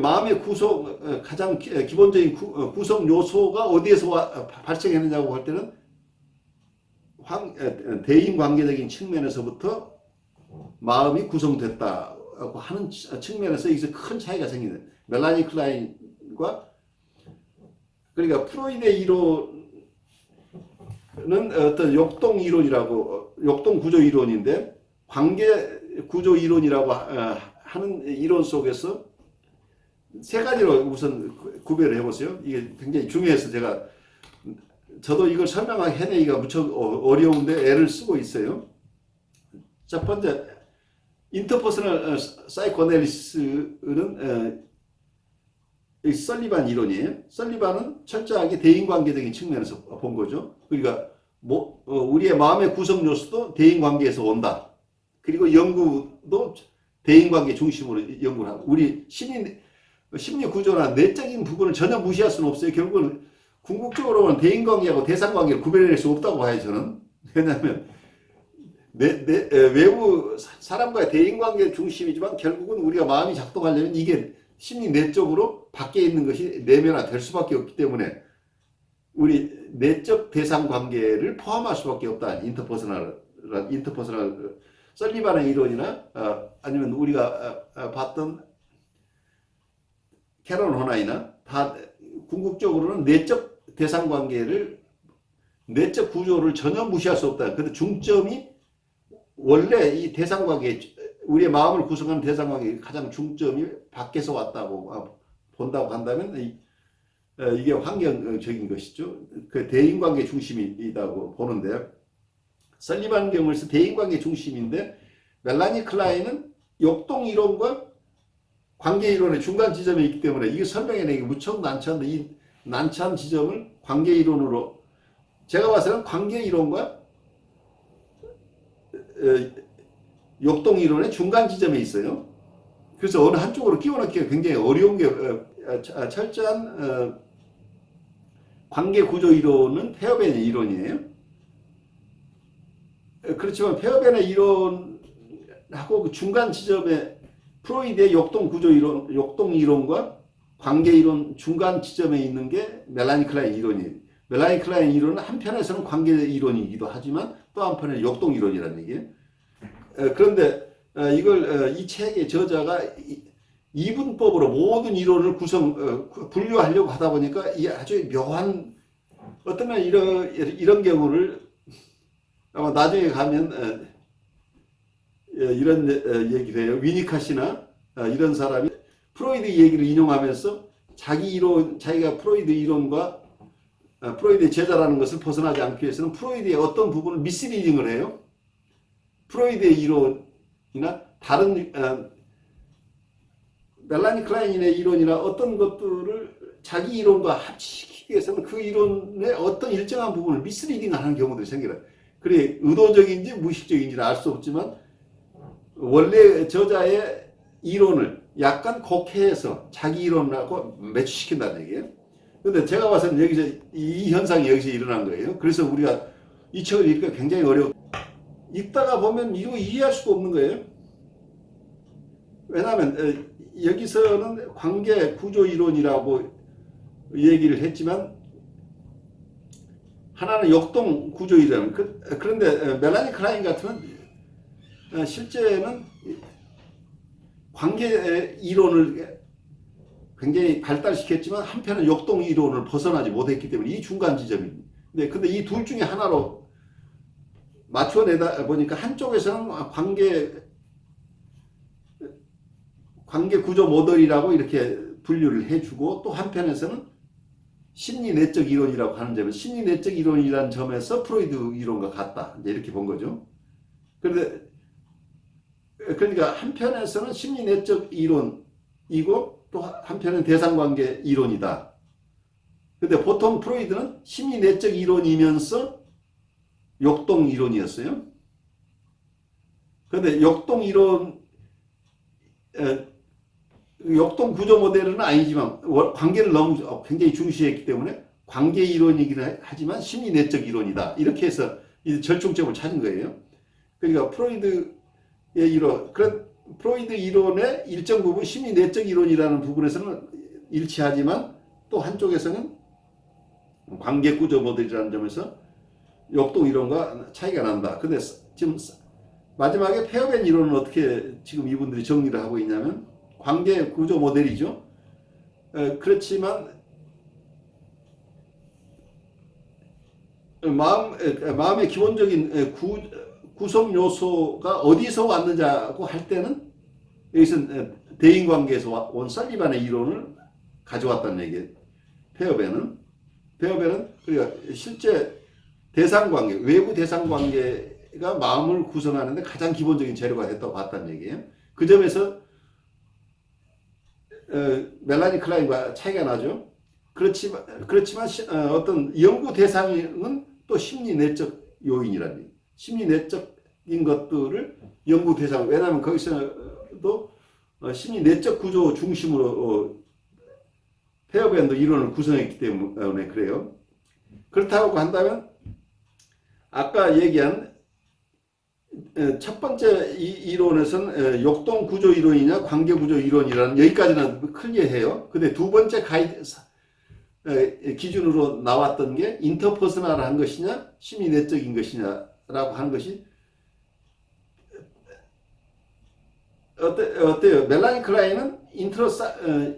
S2: 마음의 구성 가장 기본적인 구성 요소가 어디에서 발생했느냐고 할 때는 대인관계적인 측면에서부터 마음이 구성됐다고 하는 측면에서 여기서 큰 차이가 생기는 멜라니 클라인과 그러니까 프로이드의 이론은 어떤 역동 이론이라고 역동 구조 이론인데 관계 구조 이론이라고 하는 이론 속에서 세 가지로 우선 구별을 해보세요. 이게 굉장히 중요해서 저도 이걸 설명하기 해내기가 무척 어려운데 애를 쓰고 있어요. 첫 번째, 인터퍼스널 사이코애널리시스는 설리반 이론이에요. 설리반은 철저하게 대인관계적인 측면에서 본 거죠. 그러니까 우리의 마음의 구성 요소도 대인관계에서 온다. 그리고 연구도 대인관계 중심으로 연구를 하고 우리 심리 구조나 내적인 부분을 전혀 무시할 수는 없어요. 결국은 궁극적으로는 대인관계하고 대상관계를 구별해낼 수 없다고 봐요, 저는. 왜냐하면 외부 사람과의 대인관계 중심이지만 결국은 우리가 마음이 작동하려면 이게 심리 내적으로 밖에 있는 것이 내면화될 수밖에 없기 때문에 우리 내적 대상관계를 포함할 수밖에 없다. 인터퍼스널 설리반의 이론이나 아니면 우리가 봤던 캐런 호나이나 다 궁극적으로는 내적 대상관계를 내적 구조를 전혀 무시할 수 없다. 근데 중점이 원래 이 대상관계 우리의 마음을 구성하는 대상관계의 가장 중점이 밖에서 왔다고 본다고 한다면 이게 환경적인 것이죠. 그 대인관계 중심이라고 보는데 설리반 경우에서 대인관계 중심인데 멜라니 클라인은 역동 이론과 관계 이론의 중간 지점에 있기 때문에 이게 설명해내기 무척 난처한데 이 난처한 지점을 관계 이론으로 제가 봐서는 관계 이론과 역동 이론의 중간 지점에 있어요. 그래서 어느 한쪽으로 끼워넣기가 굉장히 어려운 게 철저한 관계 구조 이론은 페어벤의 이론이에요. 그렇지만 페어벤의 이론하고 그 중간 지점에 프로이드의 역동 구조 이론, 역동 이론과 관계 이론 중간 지점에 있는 게 멜라니 클라인 이론이에요. 멜라니 클라인 이론은 한편에서는 관계 이론이기도 하지만 또 한편에는 역동 이론이라는 얘기예요. 그런데 이 책의 저자가 이분법으로 모든 이론을 분류하려고 하다 보니까 이 아주 묘한 어쩌면 이런 경우를 아마 나중에 가면 이런 얘기를 해요. 위니카시나 이런 사람이 프로이드 얘기를 인용하면서 자기가 프로이드 이론과 프로이드의 제자라는 것을 벗어나지 않기 위해서는 프로이드의 어떤 부분을 미스리딩을 해요. 프로이드의 이론이나 다른 멜라니 클라인의 이론이나 어떤 것들을 자기 이론과 합치기 위해서는 그 이론의 어떤 일정한 부분을 미스리딩하는 경우들이 생겨요. 그래 의도적인지 무의식적인지는 알 수 없지만 원래 저자의 이론을 약간 곡해해서 자기 이론하고 매치시킨다는 얘기예요. 근데 제가 봐서는 여기서 이 현상이 여기서 일어난 거예요. 그래서 우리가 이 책을 읽기가 굉장히 어려워. 읽다가 보면 이거 이해할 수가 없는 거예요. 왜냐하면 여기서는 관계 구조 이론이라고 얘기를 했지만 하나는 역동 구조 이론. 그런데 멜라니 클라인 같은 실제는 관계 이론을 굉장히 발달시켰지만 한편은 역동 이론을 벗어나지 못했기 때문에 이 중간 지점입니다. 근데 이 둘 중에 하나로 맞춰내다 보니까 한쪽에서는 관계 구조 모델이라고 이렇게 분류를 해주고 또 한편에서는 심리 내적 이론이라고 하는 점에서 심리 내적 이론이라는 점에서 프로이드 이론과 같다. 이렇게 본 거죠. 그러니까 한편에서는 심리 내적 이론이고 또 한편은 대상관계 이론이다. 근데 보통 프로이드는 심리 내적 이론이면서 역동 이론이었어요. 근데 역동 이론, 역동 구조 모델은 아니지만 관계를 너무 굉장히 중시했기 때문에 관계 이론이긴 하지만 심리 내적 이론이다. 이렇게 해서 이 절충점을 찾은 거예요. 그러니까 프로이드의 이론, 그런 프로이드 이론의 일정 부분 심리 내적 이론이라는 부분에서는 일치하지만 또 한쪽에서는 관계 구조 모델이라는 점에서 역동 이론과 차이가 난다. 근데 지금 마지막에 페어벤 이론은 어떻게 지금 이분들이 정리를 하고 있냐면 관계 구조 모델이죠. 그렇지만 마음의 기본적인 구성 요소가 어디서 왔느냐고 할 때는 여기서 대인관계에서 온 설리반의 이론을 가져왔다는 얘기예요. 페어벤은 그러니까 실제 대상관계, 외부 대상관계가 마음을 구성하는데 가장 기본적인 재료가 됐다고 봤다는 얘기예요. 그 점에서 멜라니 클라인과 차이가 나죠. 그렇지만 어떤 연구 대상은 또 심리 내적 요인이라는 얘기. 심리 내적인 것들을 연구 대상, 왜냐하면 거기서도 심리 내적 구조 중심으로 페어밴드 이론을 구성했기 때문에 그래요. 그렇다고 한다면 아까 얘기한 첫 번째 이론에서는 역동 구조 이론이냐 관계 구조 이론이라는 여기까지는 클리어해요. 근데 두 번째 기준으로 나왔던 게 인터퍼스널한 것이냐 심리 내적인 것이냐라고 하는 것이 어때요? 멜라니 클라인은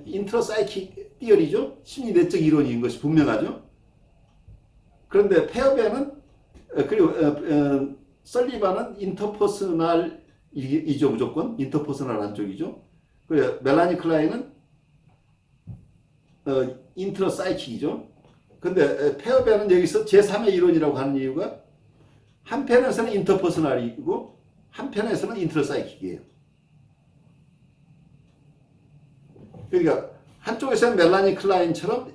S2: 인트로사이킥 띠어리죠. 심리 내적 이론인 것이 분명하죠. 그런데 페어벤은 그리고 설리반은 인터퍼스널이죠. 무조건 인터퍼스널한 쪽이죠. 그리고 멜라니 클라인은 인트로사이킥이죠. 근데 페어벤은 여기서 제3의 이론이라고 하는 이유가 한편에서는 인터퍼스널이고 한편에서는 인트로사이킥이에요. 그러니까 한쪽에서는 멜라니 클라인처럼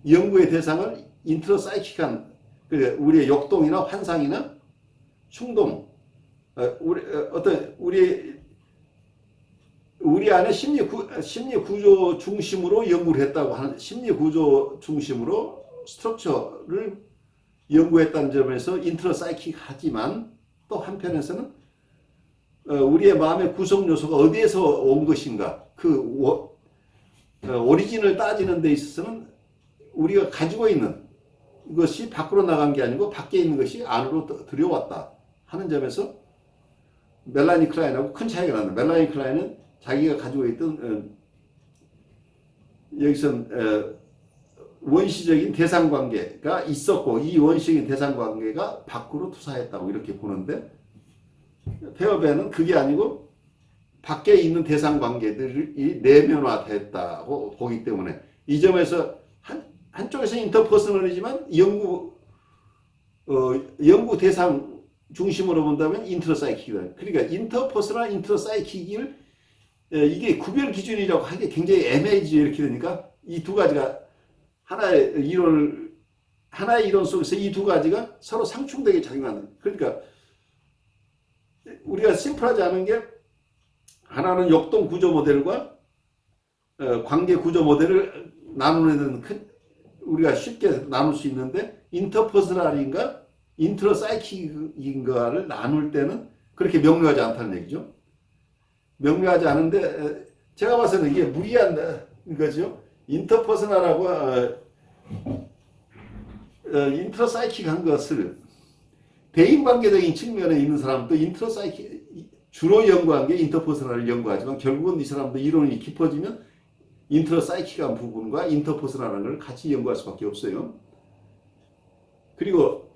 S2: 연구의 대상을 인트로사이킥한 그러니까 우리의 역동이나 환상이나 충동, 우리 안에 심리 구조 중심으로 연구를 했다고 하는 심리 구조 중심으로 스트럭처를 연구했다는 점에서 인트로사이킥하지만 또 한편에서는 우리의 마음의 구성 요소가 어디에서 온 것인가 그 오리진을 따지는 데 있어서는 우리가 가지고 있는 것이 밖으로 나간 게 아니고 밖에 있는 것이 안으로 들여왔다 하는 점에서 멜라니 클라인하고 큰 차이가 난다. 멜라니 클라인은 자기가 가지고 있던 여기선 원시적인 대상관계가 있었고 이 원시적인 대상관계가 밖으로 투사했다고 이렇게 보는데 페어벤은 그게 아니고 밖에 있는 대상관계들이 내면화됐다고 보기 때문에 이 점에서 한쪽에서 인터퍼스널이지만 연구 대상 중심으로 본다면 인트로사이킥이다. 그러니까 인터퍼스널 인트로사이킥을 이게 구별 기준이라고 하기 굉장히 애매해지죠. 이렇게 되니까 이 두 가지가 하나의 이론 속에서 이 두 가지가 서로 상충되게 작용하는. 그러니까 우리가 심플하지 않은 게 하나는 역동 구조 모델과 관계 구조 모델을 나누는 우리가 쉽게 나눌 수 있는데 인터퍼스널인가 인트로사이킥인가를 나눌 때는 그렇게 명료하지 않다는 얘기죠. 명료하지 않은데 제가 봐서는 이게 무리한 거죠. 인터퍼스널하고 인트로사이킥한 것을 대인관계적인 측면에 있는 사람도 인트로사이킥 주로 연구한 게 인터퍼스널을 연구하지만 결국은 이 사람도 이론이 깊어지면 인트로사이킥한 부분과 인터퍼스널한 걸 같이 연구할 수밖에 없어요. 그리고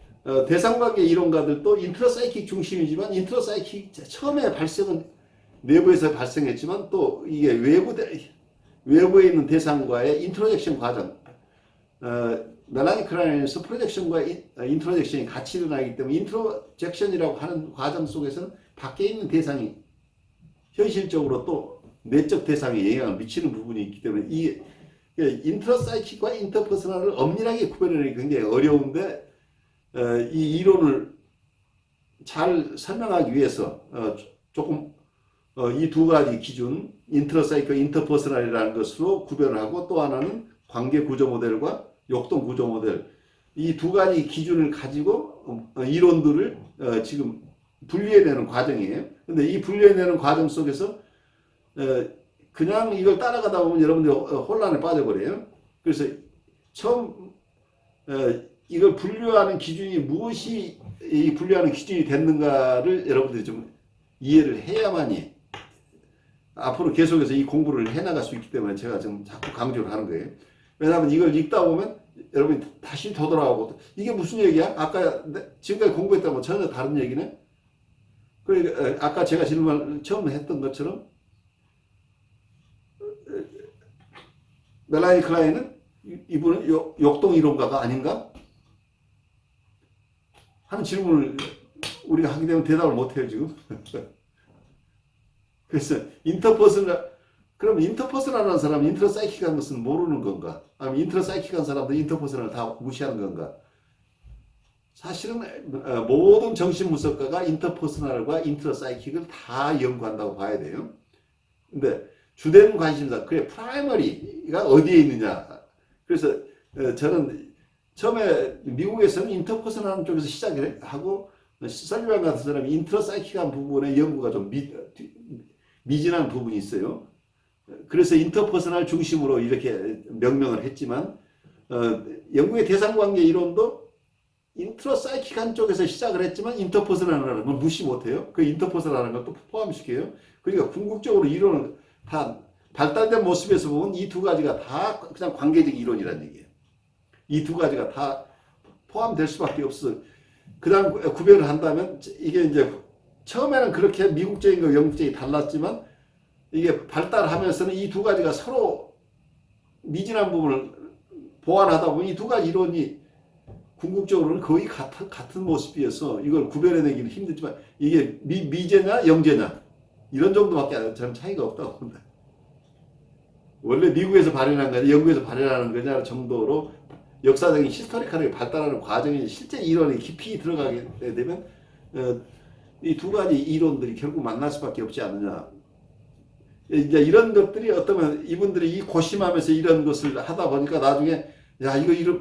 S2: 대상관계 이론가들도 인트로사이킥 중심이지만 인트로사이킥 처음에 발생은 내부에서 발생했지만 또 이게 외부에 있는 대상과의 인트로젝션 과정 멜라니 클라인에서 프로젝션과 인트로젝션이 같이 일어나기 때문에 인트로젝션이라고 하는 과정 속에서는 밖에 있는 대상이 현실적으로 또 내적 대상에 영향을 미치는 부분이 있기 때문에 이 인트라사이킥과 인터퍼스널을 엄밀하게 구별하기 굉장히 어려운데 이 이론을 잘 설명하기 위해서 조금 이 두 가지 기준 인트라사이클 인터퍼스널이라는 것으로 구별을 하고 또 하나는 관계 구조 모델과 역동 구조 모델 이 두 가지 기준을 가지고 이론들을 지금 분리해내는 과정이에요. 근데 이 분리해내는 과정 속에서 그냥 이걸 따라가다 보면 여러분들 혼란에 빠져버려요. 그래서 처음 이걸 분류하는 기준이 무엇이 이 분류하는 기준이 됐는가를 여러분들이 좀 이해를 해야만이 앞으로 계속해서 이 공부를 해나갈 수 있기 때문에 제가 지금 자꾸 강조를 하는 거예요. 왜냐하면 이걸 읽다 보면 여러분이 다시 되돌아오고 이게 무슨 얘기야? 아까 지금까지 공부했던 거 전혀 다른 얘기네. 그러니까 아까 제가 질문 처음 했던 것처럼 멜라니 클라인은 이분은 역동 이론가가 아닌가? 하는 질문을 우리가 하게 되면 대답을 못해요 지금. 그래서 그럼 인터퍼스널한 사람은 인트라사이킥한 것은 모르는 건가? 아니면 인트라사이킥한 사람도 인터퍼스널을 다 무시하는 건가? 사실은 모든 정신분석가가 인터퍼스널과 인트라사이킥을 다 연구한다고 봐야 돼요. 근데 주된 관심사, 그래 프라이머리가 어디에 있느냐. 그래서 저는 처음에 미국에서는 인터퍼스널한 쪽에서 시작을 하고 설리반 같은 사람이 인트라사이킥한 부분의 연구가 좀 미진한 부분이 있어요. 그래서 인터퍼스널 중심으로 이렇게 명명을 했지만 영국의 대상관계 이론도 인트라사이킥한 쪽에서 시작을 했지만 인터퍼스널이라는 걸 무시 못해요. 그 인터퍼스널이라는 것도 포함시켜요. 그러니까 궁극적으로 이론은 다 발달된 모습에서 보면 이 두 가지가 다 그냥 관계적 이론이라는 얘기예요. 이 두 가지가 다 포함될 수밖에 없어. 그 다음 구별을 한다면 이게 이제 처음에는 그렇게 미국적인 거 영국적이 달랐지만 이게 발달하면서는 이 두 가지가 서로 미진한 부분을 보완하다 보니 이 두 가지 이론이 궁극적으로는 거의 같은 모습이어서 이걸 구별해내기는 힘들지만 이게 미제냐 영제냐 이런 정도밖에 저는 차이가 없다고 봅니다. 원래 미국에서 발현한 거냐 영국에서 발현하는 거냐 정도로 역사적인 히스토리컬하게 발달하는 과정이 실제 이론이 깊이 들어가게 되면 이 두 가지 이론들이 결국 만날 수밖에 없지 않느냐. 이제 이런 것들이 어떠면 이분들이 이 고심하면서 이런 것을 하다 보니까 나중에 야 이거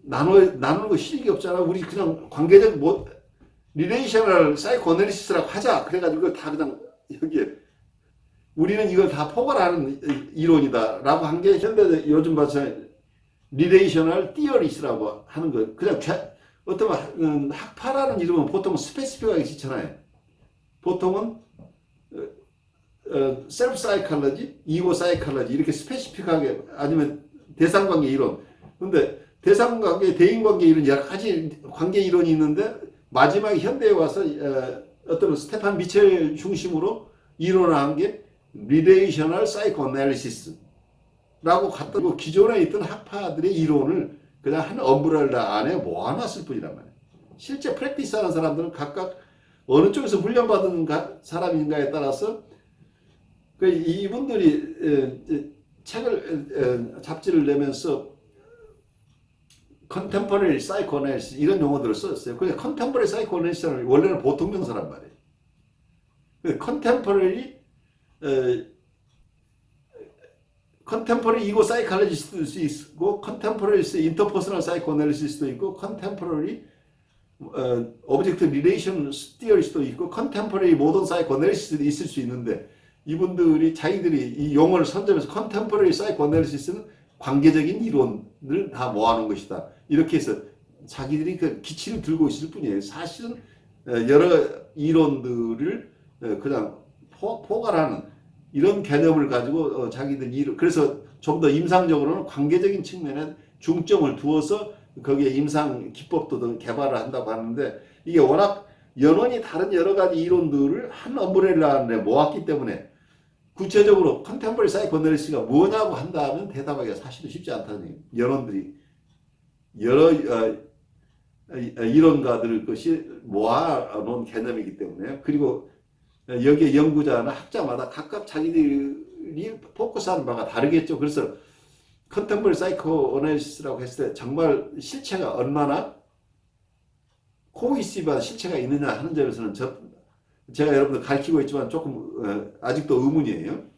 S2: 나누는 거 실익이 없잖아. 우리 그냥 관계적 리레이셔널 사이코어널리시스라고 하자. 그래가지고 다 그냥 여기에 우리는 이걸 다 포괄하는 이론이다라고 한 게 현대 요즘 봐서 리레이셔널 티어리스라고 하는 거. 그냥 어떤 학파라는 이름은 보통 스페시픽하게 짓잖아요. 보통은 셀프 사이컬러지, 이고 사이컬러지 이렇게 스페시픽하게 아니면 대상관계 이론. 근데 대상관계, 대인관계 이론 여러 가지 관계 이론이 있는데 마지막에 현대에 와서 어떤 스테판 미첼 중심으로 이론화한 게 리레이셔널 사이코애널리시스라고 갖다 기존에 있던 학파들의 이론을 그냥 한 엄브렐라 안에 모아놨을 뿐이란 말이에요. 실제 프랙티스하는 사람들은 각각 어느 쪽에서 훈련받은 사람인가에 따라서 이분들이 잡지를 내면서 컨템퍼러리 사이코애널리시스 이런 용어들을 썼어요. 근데 컨템퍼러리 사이코애널리시스는 원래는 보통 명사란 말이에요. 컨템퍼러리 이고 사이콜로지스트도 있고 컨템퍼러리 인터퍼스널 사이코애널리시스도 있고 컨템퍼러리 오브젝트 리레이션 티어리스도 있고 컨템퍼러리 모던 사이코애널리시스도 있을 수 있는데 이분들이 자기들이 이 용어를 선점해서 컨템퍼러리 사이코애널리시스는 관계적인 이론을 다 모아놓은 것이다. 이렇게 해서 자기들이 그 기치를 들고 있을 뿐이에요. 사실은 여러 이론들을 그냥 포괄하는 이런 개념을 가지고 자기들 그래서 좀 더 임상적으로는 관계적인 측면에 중점을 두어서 거기에 임상 기법도 더 개발을 한다고 하는데 이게 워낙 연원이 다른 여러 가지 이론들을 한 엄브렐라 안에 모았기 때문에 구체적으로 컨템퍼러리 사이코애널리시스가 뭐냐고 한다면 대답하기가 사실은 쉽지 않다는 얘기예요. 연원들이 여러 이론가들을 것이 모아놓은 개념이기 때문에 그리고 여기에 연구자나 학자마다 각각 자기들이 포커스하는 바가 다르겠죠. 그래서 컨템포러리 사이코 어널리시스라고 했을 때 정말 실체가 얼마나 코이시브한 실체가 있느냐 하는 점에서는 제가 여러분들 가르치고 있지만 조금 아직도 의문이에요.